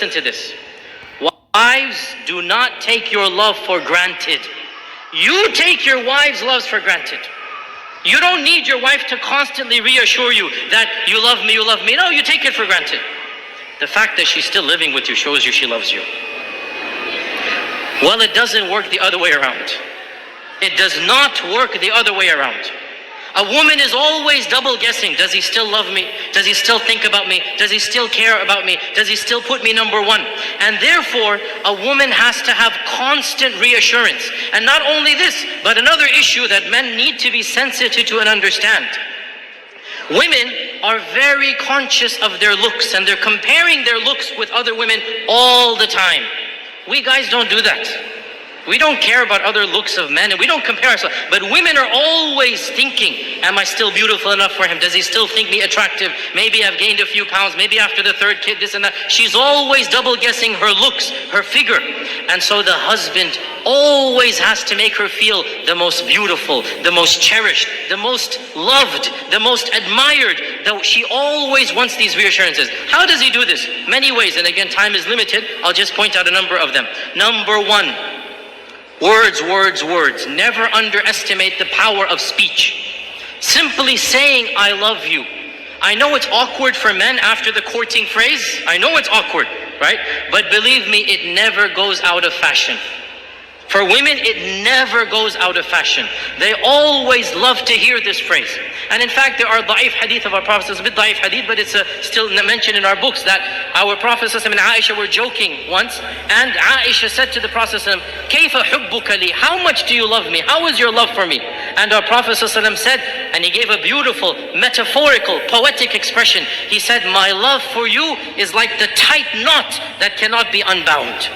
Listen to this. Wives, do not take your love for granted. You take your wife's loves for granted. You don't need your wife to constantly reassure you that you love me, you love me. No, you take it for granted. The fact that she's still living with you shows you she loves you. Well, it doesn't work the other way around. It does not work the other way around. A woman is always double guessing. Does he still love me? Does he still think about me? Does he still care about me? Does he still put me number one? And therefore, a woman has to have constant reassurance. And not only this, but another issue that men need to be sensitive to and understand. Women are very conscious of their looks, and they're comparing their looks with other women all the time. We guys don't do that. We don't care about other looks of men, and we don't compare ourselves. But women are always thinking, am I still beautiful enough for him? Does he still think me attractive? Maybe I've gained a few pounds. Maybe after the third kid, this and that. She's always double guessing her looks, her figure. And so the husband always has to make her feel the most beautiful, the most cherished, the most loved, the most admired. She always wants these reassurances. How does he do this? Many ways. And again, time is limited. I'll just point out a number of them. Number one, words, words, words. Never underestimate the power of speech. Simply saying, I love you. I know it's awkward for men after the courting phrase. I know it's awkward, right? But believe me, it never goes out of fashion. For women, it never goes out of fashion. They always love to hear this phrase. And in fact, there are da'if hadith of our Prophet. It's a bit da'if hadith, but it's still mentioned in our books that our Prophet and Aisha were joking once. And Aisha said to the Prophet, كَيْفَ حُبُّكَ لِي? How much do you love me? How is your love for me? And our Prophet said, and he gave a beautiful, metaphorical, poetic expression. He said, my love for you is like the tight knot that cannot be unbound.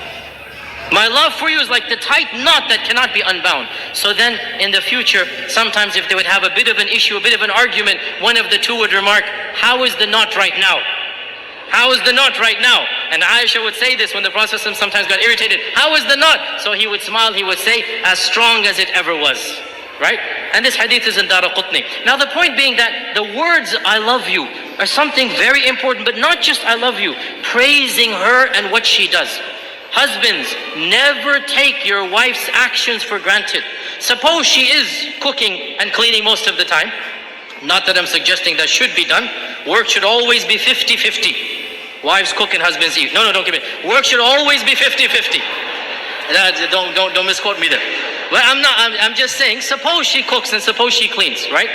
My love for you is like the tight knot that cannot be unbound. So then in the future, sometimes if they would have a bit of an issue, a bit of an argument, one of the two would remark, how is the knot right now? How is the knot right now? And Aisha would say this when the Prophet sometimes got irritated. How is the knot? So he would smile, he would say, as strong as it ever was. Right? And this hadith is in Daraqutni. Now the point being that the words, I love you, are something very important, but not just I love you, praising her and what she does. Husbands, never take your wife's actions for granted. Suppose she is cooking and cleaning most of the time. Not that I'm suggesting that should be done. Work should always be 50-50. Wives cook and husbands eat. No, don't give me. Work should always be 50-50. Don't misquote me there. Well, I'm just saying, suppose she cooks and suppose she cleans, right?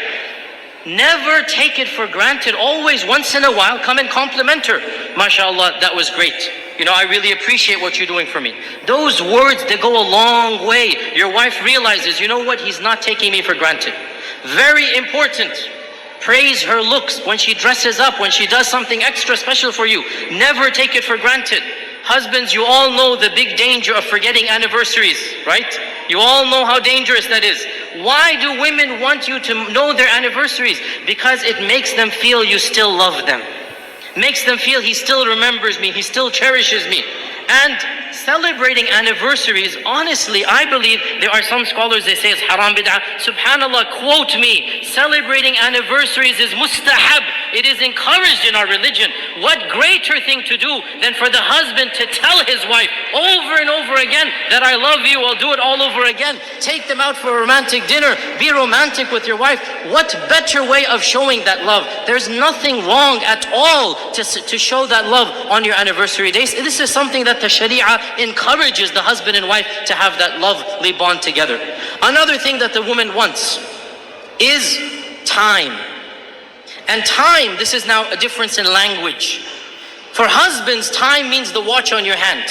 Never take it for granted. Always, once in a while, come and compliment her. MashaAllah, that was great. You know, I really appreciate what you're doing for me. Those words, they go a long way. Your wife realizes, you know what, he's not taking me for granted. Very important. Praise her looks when she dresses up, when she does something extra special for you. Never take it for granted. Husbands, you all know the big danger of forgetting anniversaries, right? You all know how dangerous that is. Why do women want you to know their anniversaries? Because it makes them feel you still love them. Makes them feel he still remembers me, he still cherishes me. And celebrating anniversaries, honestly, I believe there are some scholars, they say it's haram bid'ah. Subhanallah, quote me, celebrating anniversaries is mustahab. It is encouraged in our religion. What greater thing to do than for the husband to tell his wife over and over again that I love you, I'll do it all over again. Take them out for a romantic dinner. Be romantic with your wife. What better way of showing that love? There's nothing wrong at all to show that love on your anniversary days. This is something that the Sharia encourages the husband and wife to have that lovely bond together. Another thing that the woman wants is time. And time, this is now a difference in language. For husbands, time means the watch on your hand.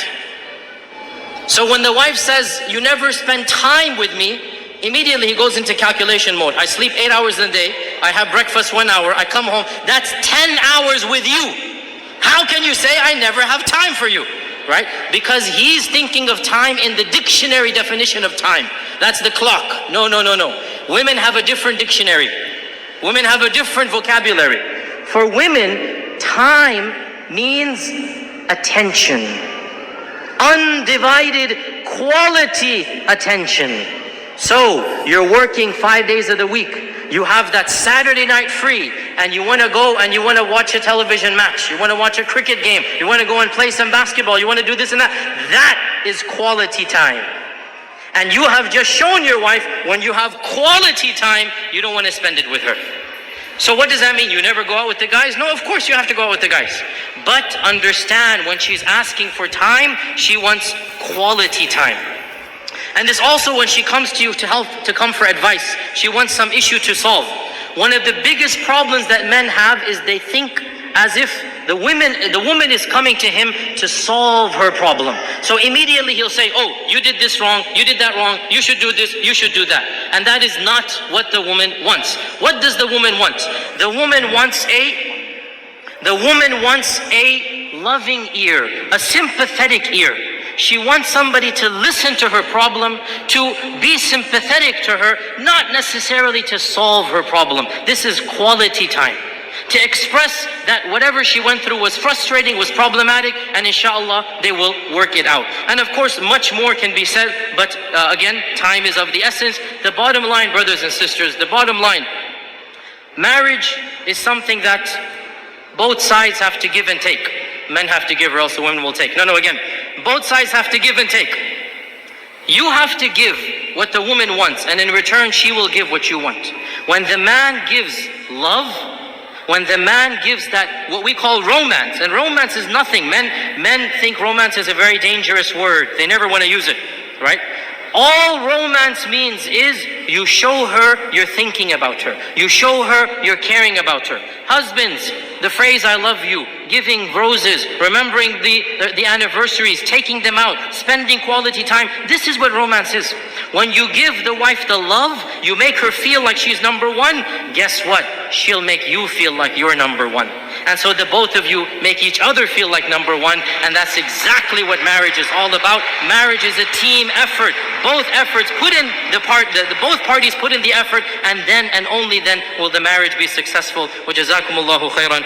So when the wife says, you never spend time with me, immediately he goes into calculation mode. I sleep 8 hours a day, I have breakfast 1 hour, I come home, that's 10 hours with you. How can you say I never have time for you? Right? Because he's thinking of time in the dictionary definition of time. That's the clock. No. Women have a different dictionary. Women have a different vocabulary. For women, time means attention. Undivided quality attention. So, you're working 5 days of the week. you have that Saturday night free and you want to go and you want to watch a television match, you want to watch a cricket game, you want to go and play some basketball, you want to do this and that, that is quality time. And you have just shown your wife, when you have quality time, you don't want to spend it with her. So what does that mean? You never go out with the guys? No, of course you have to go out with the guys. But understand, when she's asking for time, she wants quality time. And this also, when she comes to you to come for advice, she wants some issue to solve. One of the biggest problems that men have is they think as if the woman is coming to him to solve her problem. So immediately he'll say, oh, you did this wrong, you did that wrong, you should do this, you should do that. And that is not what the woman wants. What does the woman want? The woman wants a loving ear, a sympathetic ear. She wants somebody to listen to her problem, to be sympathetic to her, not necessarily to solve her problem. This is quality time. To express that whatever she went through was frustrating, was problematic, and inshallah, they will work it out. And of course, much more can be said, but again, time is of the essence. The bottom line, brothers and sisters, the bottom line, marriage is something that both sides have to give and take. Men have to give or else the women will take. No, again, both sides have to give and take. You have to give what the woman wants, and in return, she will give what you want. When the man gives love, when the man gives that, what we call romance, and romance is nothing. Men think romance is a very dangerous word. They never want to use it, right? All romance means is you show her you're thinking about her. You show her you're caring about her. Husbands, the phrase I love you, giving roses, remembering the anniversaries, taking them out, spending quality time. This is what romance is. When you give the wife the love, you make her feel like she's number one. Guess what? She'll make you feel like you're number one. And so the both of you make each other feel like number one, and that's exactly what marriage is all about. Marriage is a team effort. Both efforts put in both parties put in the effort, and then and only then will the marriage be successful. Wa jazakumullahu khairan.